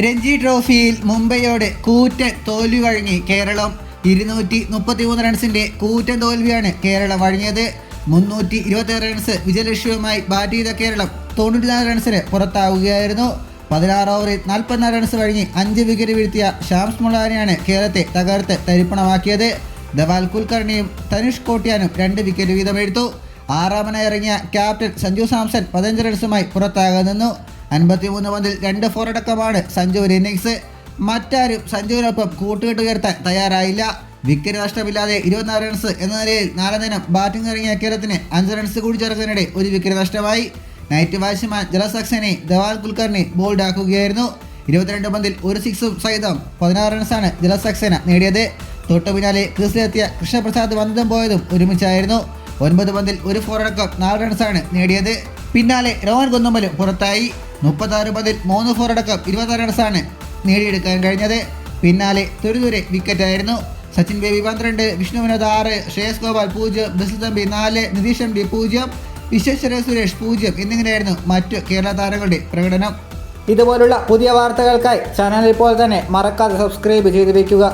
രഞ്ജി ട്രോഫിയിൽ മുംബൈയോട് കൂറ്റൻ തോൽവി വഴങ്ങി കേരളം. 233 റൺസിന്റെ കൂറ്റൻ തോൽവിയാണ് കേരളം വഴങ്ങിയത്. 326 റൺസ് വിജയലക്ഷ്യവുമായി ബാറ്റ് ചെയ്ത കേരളം 94 റൺസിന് പുറത്താവുകയായിരുന്നു. 16 ഓവറിൽ 44 റൺസ് വഴങ്ങി 5 വിക്കറ്റ് വീഴ്ത്തിയ ഷാംസ് മുളാനെയാണ് കേരളത്തെ തകർത്ത് തരിപ്പണമാക്കിയത്. ധവാൽ കുൽക്കർണിയും തനുഷ് കോട്യാനും 2 വിക്കറ്റ് വീതമെടുത്തു. ആറാമനായി ഇറങ്ങിയ ക്യാപ്റ്റൻ സഞ്ജു സാംസൺ 15 റൺസുമായി പുറത്താകാൻ നിന്നു. 53 പന്തിൽ 2 ഫോർ അടക്കമാണ് സഞ്ജുവിന്റെ ഇന്നിങ്സ്. മറ്റാരും സഞ്ജുവിനൊപ്പം കൂട്ടുകെട്ട് ഉയർത്താൻ തയ്യാറായില്ല. വിക്കറ്റ് നഷ്ടമില്ലാതെ 24 റൺസ് എന്ന നിലയിൽ 4 ദിനം ബാറ്റിംഗ് ഇറങ്ങിയ കേരളത്തിന് 5 റൺസ് കൂടി ചേർക്കുന്നതിനിടെ 1 വിക്കറ്റ് നഷ്ടമായി. നൈറ്റ് ബാറ്റ്സ്മാൻ ജലസക്സനെ ധവാൽ കുൽക്കർണി ബോൾഡാക്കുകയായിരുന്നു. 22 പന്തിൽ 1 സിക്സും സഹിതം 16 റൺസാണ് ജലസക്സന നേടിയത്. തൊട്ടു പിന്നാലെ ക്രീസിലെത്തിയ കൃഷ്ണപ്രസാദ് വന്നതും പോയതും ഒരുമിച്ചായിരുന്നു. 9 പന്തിൽ 1 ഫോർ അടക്കം 4 റൺസാണ് നേടിയത്. പിന്നാലെ രോഹൻ കുന്നുമ്മലും പുറത്തായി. 36 പന്തിൽ 3 ഫോർ അടക്കം 26 റൺസാണ് നേടിയെടുക്കാൻ കഴിഞ്ഞത്. പിന്നാലെ തുരുതുരെ വിക്കറ്റായിരുന്നു. സച്ചിൻ ബേബി 12, വിഷ്ണു വിനോദ് 6, ശ്രേയസ് ഗോപാൽ 0, ബസിൽ തമ്പി 4, നിതീഷ് എം ഡി 0, വിശ്വേശ്വര സുരേഷ് 0 എന്നിങ്ങനെയായിരുന്നു മറ്റു കേരള താരങ്ങളുടെ പ്രകടനം. ഇതുപോലുള്ള പുതിയ വാർത്തകൾക്കായി ചാനൽ ഇപ്പോൾ തന്നെ മറക്കാതെ സബ്സ്ക്രൈബ് ചെയ്ത് വയ്ക്കുക.